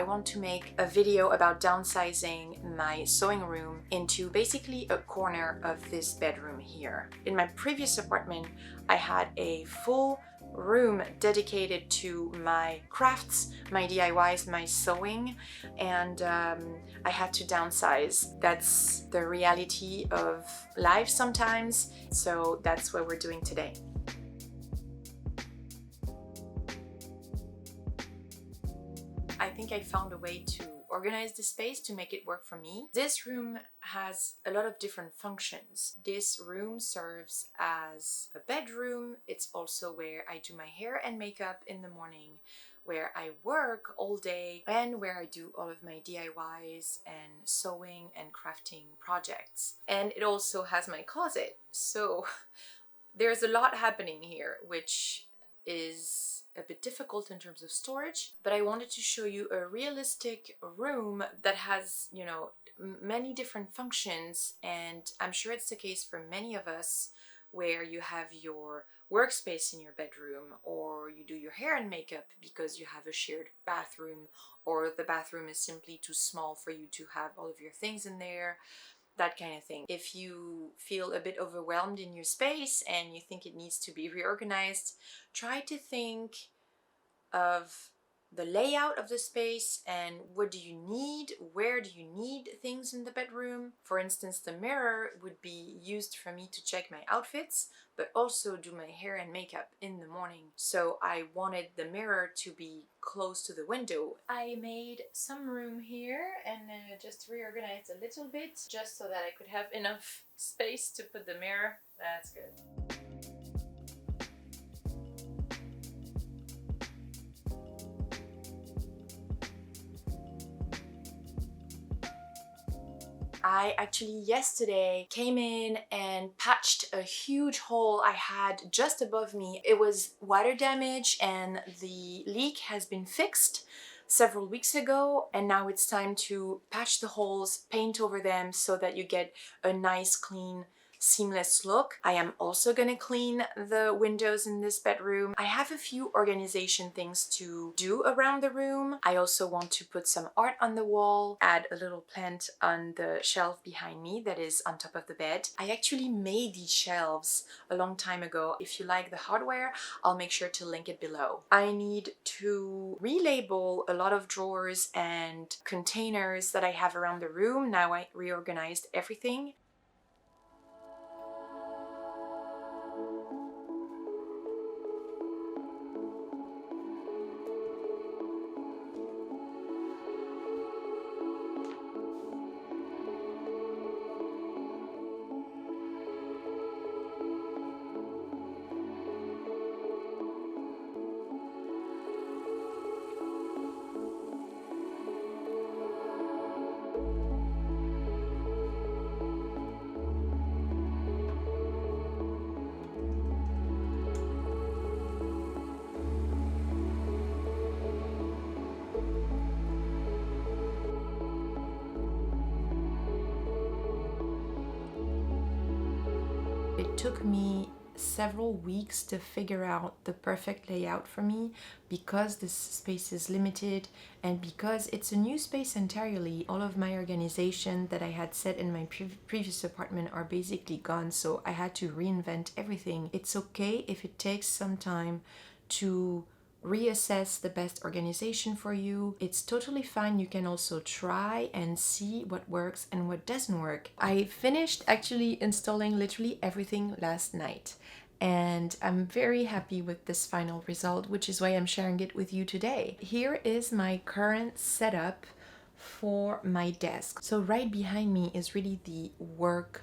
I want to make a video about downsizing my sewing room into basically a corner of this bedroom here. In my previous apartment, I had a full room dedicated to my crafts, my DIYs, my sewing, and I had to downsize. That's the reality of life sometimes, so that's what we're doing today. I think I found a way to organize the space to make it work for me. This room has a lot of different functions. This room serves as a bedroom. It's also where I do my hair and makeup in the morning, where I work all day, and where I do all of my DIYs and sewing and crafting projects. And it also has my closet. So there's a lot happening here, which is a bit difficult in terms of storage, but I wanted to show you a realistic room that has, you know, many different functions, and I'm sure it's the case for many of us, where you have your workspace in your bedroom, or you do your hair and makeup because you have a shared bathroom, or the bathroom is simply too small for you to have all of your things in there. That kind of thing. If you feel a bit overwhelmed in your space and you think it needs to be reorganized, try to think of the layout of the space and what do you need, where do you need things in the bedroom. For instance, the mirror would be used for me to check my outfits, but also do my hair and makeup in the morning. So I wanted the mirror to be close to the window. I made some room here and just reorganized a little bit, just so that I could have enough space to put the mirror. That's good. I actually yesterday came in and patched a huge hole I had just above me. It was water damage and the leak has been fixed several weeks ago, and now it's time to patch the holes, paint over them so that you get a nice clean seamless look. I am also gonna clean the windows in this bedroom. I have a few organization things to do around the room. I also want to put some art on the wall, add a little plant on the shelf behind me that is on top of the bed. I actually made these shelves a long time ago. If you like the hardware, I'll make sure to link it below. I need to relabel a lot of drawers and containers that I have around the room. Now I reorganized everything. It took me several weeks to figure out the perfect layout for me, because this space is limited and because it's a new space entirely. All of my organization that I had set in my previous apartment are basically gone, so I had to reinvent everything. It's okay if it takes some time to reassess the best organization for you. It's totally fine. You can also try and see what works and what doesn't work. I finished actually installing literally everything last night, and I'm very happy with this final result, which is why I'm sharing it with you today. Here is my current setup for my desk. So right behind me is really the work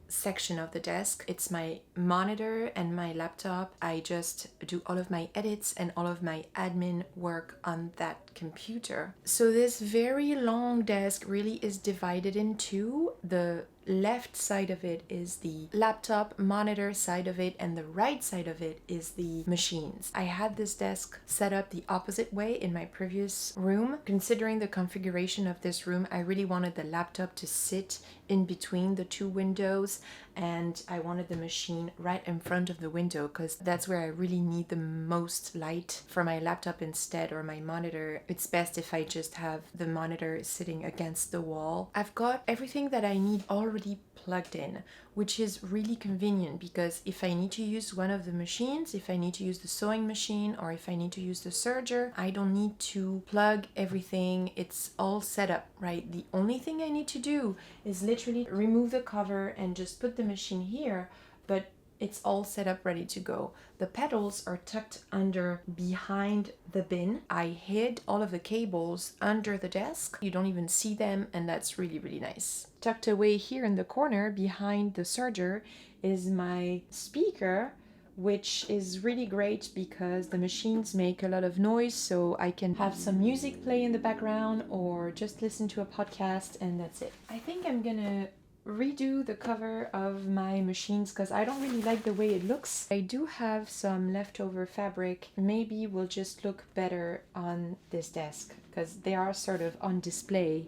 section of the desk. It's my monitor and my laptop. I just do all of my edits and all of my admin work on that computer. So this very long desk really is divided in two. The left side of it is the laptop monitor side of it, and the right side of it is the machines. I had this desk set up the opposite way in my previous room. Considering the configuration of this room, I really wanted the laptop to sit in between the two windows, and I wanted the machine right in front of the window because that's where I really need the most light for my laptop instead, or my monitor. It's best if I just have the monitor sitting against the wall. I've got everything that I need already plugged in, which is really convenient because if I need to use one of the machines, if I need to use the sewing machine, or if I need to use the serger, I don't need to plug everything. It's all set up, right? The only thing I need to do is literally remove the cover and just put the machine here, but it's all set up ready to go. The pedals are tucked under behind the bin. I hid all of the cables under the desk. You don't even see them, and that's really, really nice. Tucked away here in the corner behind the serger is my speaker, which is really great because the machines make a lot of noise, so I can have some music play in the background or just listen to a podcast, and that's it. I think I'm gonna redo the cover of my machines because I don't really like the way it looks. I do have some leftover fabric. Maybe will just look better on this desk because they are sort of on display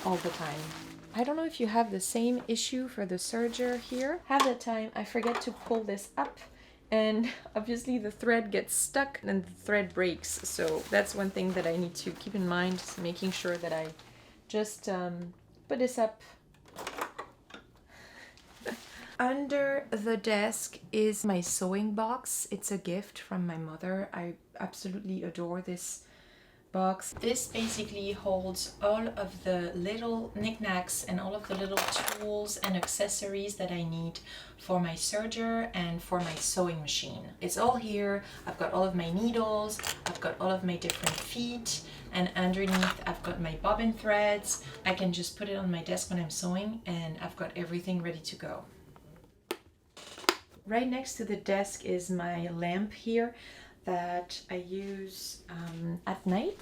all the time. I don't know if you have the same issue for the serger here. Half the time I forget to pull this up, and obviously the thread gets stuck and the thread breaks. So that's one thing that I need to keep in mind, making sure that I just put this up. Under the desk is my sewing box. It's a gift from my mother. I absolutely adore this box. This basically holds all of the little knickknacks and all of the little tools and accessories that I need for my serger and for my sewing machine. It's all here. I've got all of my needles, I've got all of my different feet, and underneath I've got my bobbin threads. I can just put it on my desk when I'm sewing, and I've got everything ready to go. Right next to the desk is my lamp here that I use at night,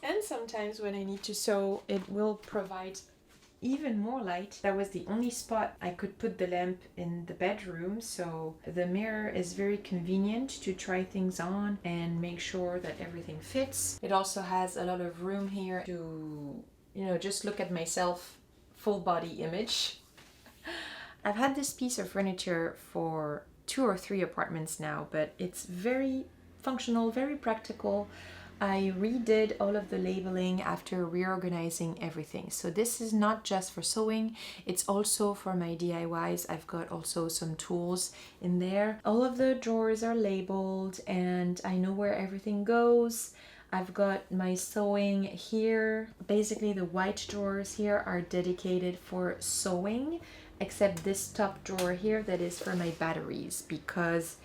and sometimes when I need to sew it will provide even more light. That was the only spot I could put the lamp in the bedroom, so the mirror is very convenient to try things on and make sure that everything fits. It also has a lot of room here to, just look at myself, full body image. I've had this piece of furniture for 2 or 3 apartments now, but it's very functional, very practical. I redid all of the labeling after reorganizing everything. So this is not just for sewing, it's also for my DIYs. I've got also some tools in there. All of the drawers are labeled and I know where everything goes. I've got my sewing here. Basically the white drawers here are dedicated for sewing, except this top drawer here that is for my batteries, because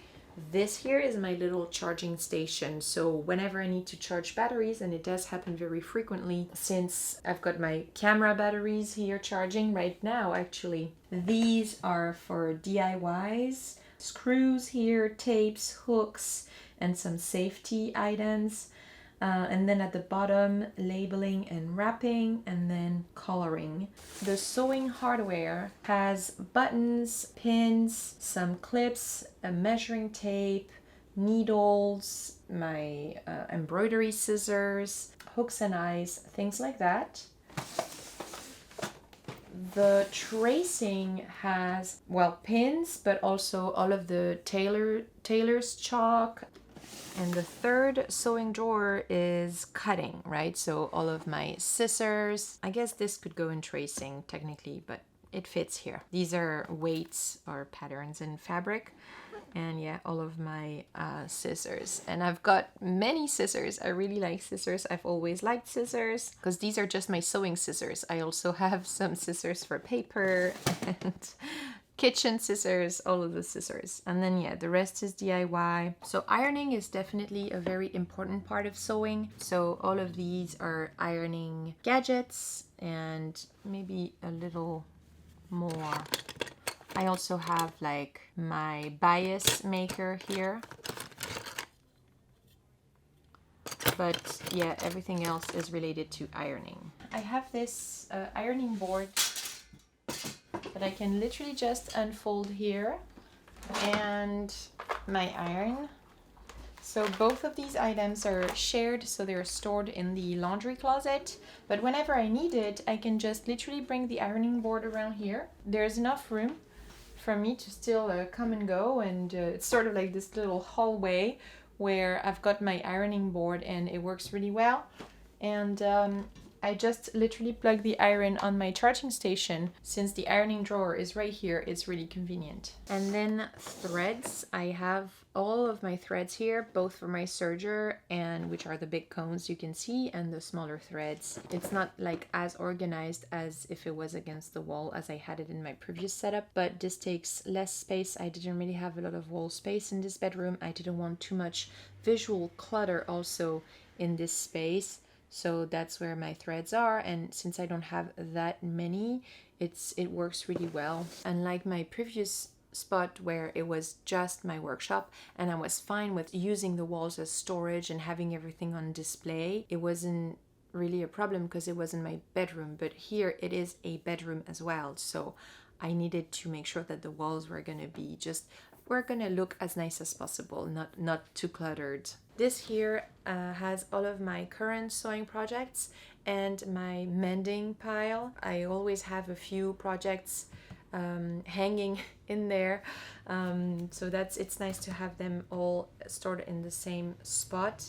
this here is my little charging station. So whenever I need to charge batteries, and it does happen very frequently since I've got my camera batteries here charging right now actually. These are for DIYs. Screws here, tapes, hooks, and some safety items. And then at the bottom, labeling and wrapping, and then coloring. The sewing hardware has buttons, pins, some clips, a measuring tape, needles, my embroidery scissors, hooks and eyes, things like that. The tracing has, pins, but also all of the tailor's chalk. And the third sewing drawer is cutting, right? So all of my scissors. I guess this could go in tracing technically, but it fits here. These are weights or patterns in fabric. And yeah, all of my scissors. And I've got many scissors. I really like scissors. I've always liked scissors because these are just my sewing scissors. I also have some scissors for paper and kitchen scissors, all of the scissors. And then yeah, the rest is DIY. So ironing is definitely a very important part of sewing. So all of these are ironing gadgets and maybe a little more. I also have like my bias maker here. But yeah, everything else is related to ironing. I have this ironing board that I can literally just unfold here, and my iron. So both of these items are shared, so they're stored in the laundry closet, but whenever I need it, I can just literally bring the ironing board around here. There's enough room for me to still come and go, and it's sort of like this little hallway where I've got my ironing board and it works really well. And I just literally plug the iron on my charging station. Since the ironing drawer is right here, it's really convenient. And then threads. I have all of my threads here, both for my serger, and which are the big cones you can see, and the smaller threads. It's not like as organized as if it was against the wall as I had it in my previous setup, but this takes less space. I didn't really have a lot of wall space in this bedroom. I didn't want too much visual clutter also in this space. So that's where my threads are, and since I don't have that many, it works really well. Unlike my previous spot where it was just my workshop and I was fine with using the walls as storage and having everything on display, it wasn't really a problem because it wasn't my bedroom. But here it is a bedroom as well, so I needed to make sure that the walls were gonna be we're gonna look as nice as possible, not too cluttered. This here has all of my current sewing projects and my mending pile. I always have a few projects hanging in there, so it's nice to have them all stored in the same spot.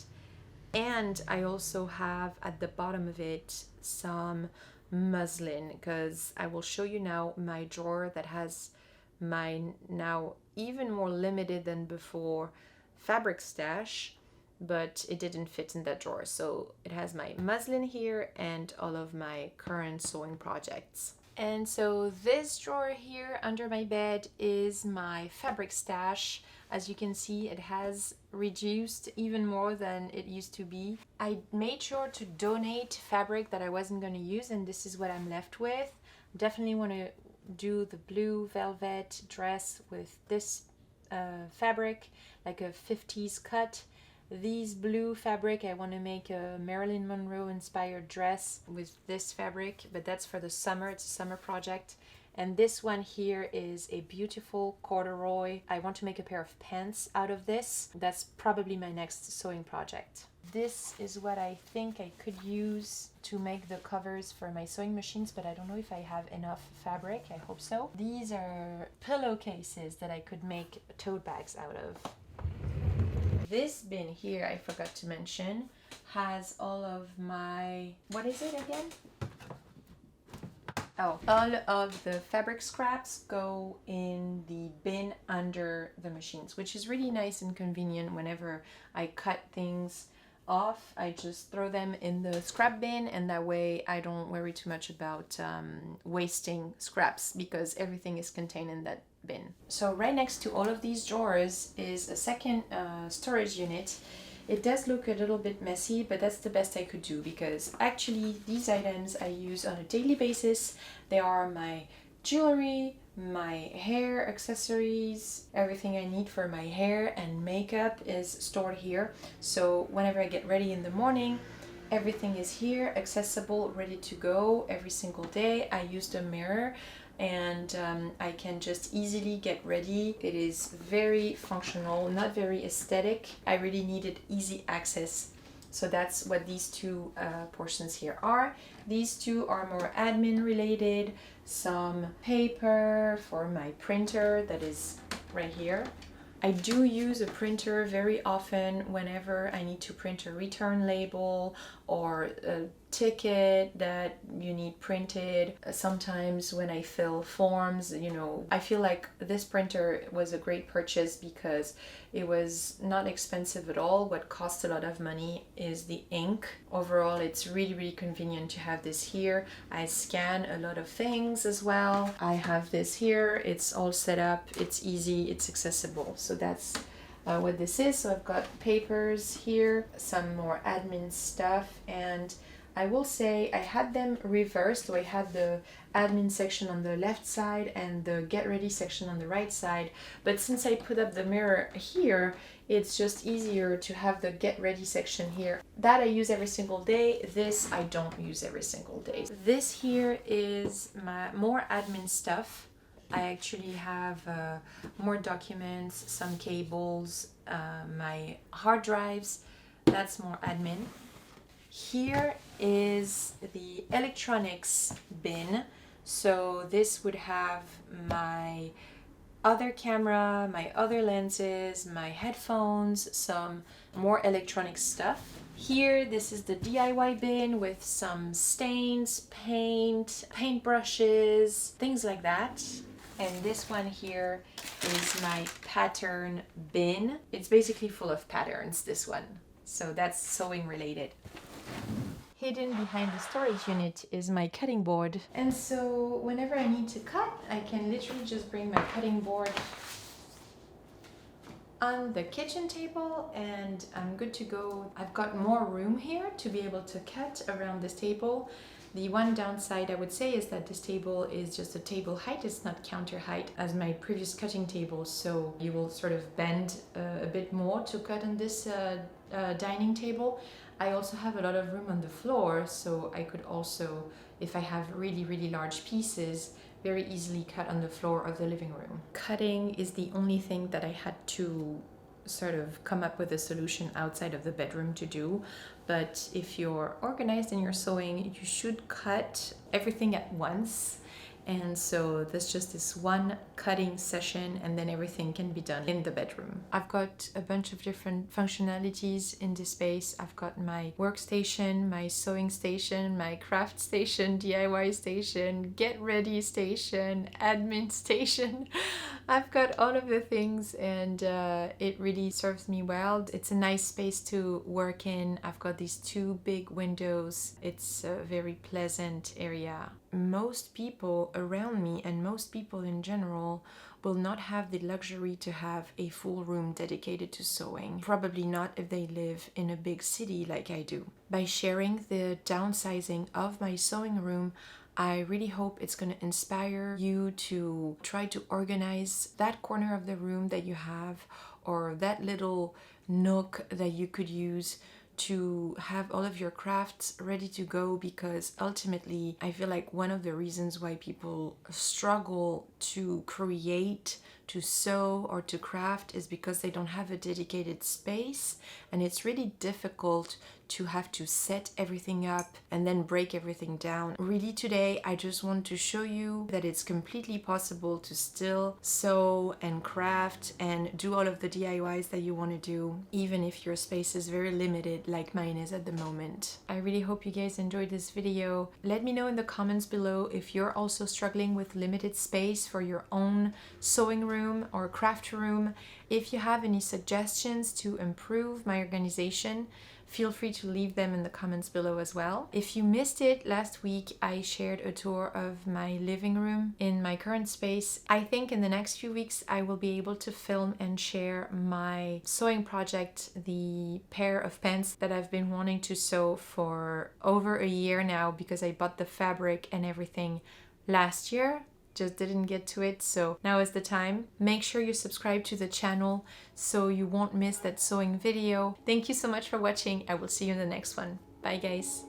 And I also have at the bottom of it some muslin, because I will show you now my drawer that has my now even more limited than before fabric stash, but it didn't fit in that drawer. So it has my muslin here and all of my current sewing projects. And so this drawer here under my bed is my fabric stash. As you can see, it has reduced even more than it used to be. I made sure to donate fabric that I wasn't going to use, and this is what I'm left with. Definitely want to do the blue velvet dress with this fabric, like a 50s cut. These blue fabric, I want to make a Marilyn Monroe inspired dress with this fabric, but that's for the summer. It's a summer project. And this one here is a beautiful corduroy. I want to make a pair of pants out of this. That's probably my next sewing project. This is what I think I could use to make the covers for my sewing machines, but I don't know if I have enough fabric. I hope so. These are pillowcases that I could make tote bags out of. This bin here, I forgot to mention, has all of my, what is it again? Oh, all of the fabric scraps go in the bin under the machines, which is really nice and convenient. Whenever I cut things off, I just throw them in the scrap bin, and that way I don't worry too much about wasting scraps because everything is contained in that bin. So right next to all of these drawers is a second storage unit. It does look a little bit messy, but that's the best I could do, because actually these items I use on a daily basis. They are my jewelry, my hair accessories, everything I need for my hair and makeup is stored here. So whenever I get ready in the morning, everything is here, accessible, ready to go every single day. I use the mirror and I can just easily get ready. It is very functional, not very aesthetic. I really needed easy access. So that's what these two portions here are. These two are more admin related. Some paper for my printer that is right here. I do use a printer very often whenever I need to print a return label or a ticket that you need printed. Sometimes when I fill forms, you know, I feel like this printer was a great purchase because it was not expensive at all. What costs a lot of money is the ink. Overall, it's really, really convenient to have this here. I scan a lot of things as well. I have this here. It's all set up. It's easy. It's accessible. So that's what this is. So I've got papers here, some more admin stuff, and I will say I had them reversed. So I had the admin section on the left side and the get ready section on the right side. But since I put up the mirror here, it's just easier to have the get ready section here. That I use every single day. This I don't use every single day. This here is my more admin stuff. I actually have more documents, some cables, my hard drives. That's more admin. Here is the electronics bin. So this would have my other camera, my other lenses, my headphones, some more electronic stuff. Here, this is the DIY bin with some stains, paint, paintbrushes, things like that. And this one here is my pattern bin. It's basically full of patterns, this one. So that's sewing related. Hidden behind the storage unit is my cutting board. And so whenever I need to cut, I can literally just bring my cutting board on the kitchen table and I'm good to go. I've got more room here to be able to cut around this table. The one downside I would say is that this table is just a table height, it's not counter height as my previous cutting table, so you will sort of bend a bit more to cut on this dining table. I also have a lot of room on the floor, so I could also, if I have really large pieces, very easily cut on the floor of the living room. Cutting is the only thing that I had to sort of come up with a solution outside of the bedroom to do. But if you're organized and you're sewing, you should cut everything at once. And so there's just this one cutting session and then everything can be done in the bedroom. I've got a bunch of different functionalities in this space. I've got my workstation, my sewing station, my craft station, DIY station, get ready station, admin station. I've got all of the things and it really serves me well. It's a nice space to work in. I've got these two big windows. It's a very pleasant area. Most people around me and most people in general will not have the luxury to have a full room dedicated to sewing. Probably not if they live in a big city like I do. By sharing the downsizing of my sewing room, I really hope it's going to inspire you to try to organize that corner of the room that you have or that little nook that you could use to have all of your crafts ready to go, because ultimately I feel like one of the reasons why people struggle to create, to sew or to craft is because they don't have a dedicated space, and it's really difficult to have to set everything up and then break everything down. Really today I just want to show you that it's completely possible to still sew and craft and do all of the DIYs that you want to do, even if your space is very limited like mine is at the moment. I really hope you guys enjoyed this video. Let me know in the comments below if you're also struggling with limited space for your own sewing room or craft room. If you have any suggestions to improve my organization, feel free to leave them in the comments below as well. If you missed it, last week I shared a tour of my living room in my current space. I think in the next few weeks I will be able to film and share my sewing project, the pair of pants that I've been wanting to sew for over a year now, because I bought the fabric and everything last year. Just didn't get to it, so now is the time. Make sure you subscribe to the channel so you won't miss that sewing video. Thank you so much for watching. I will see you in the next one. Bye guys.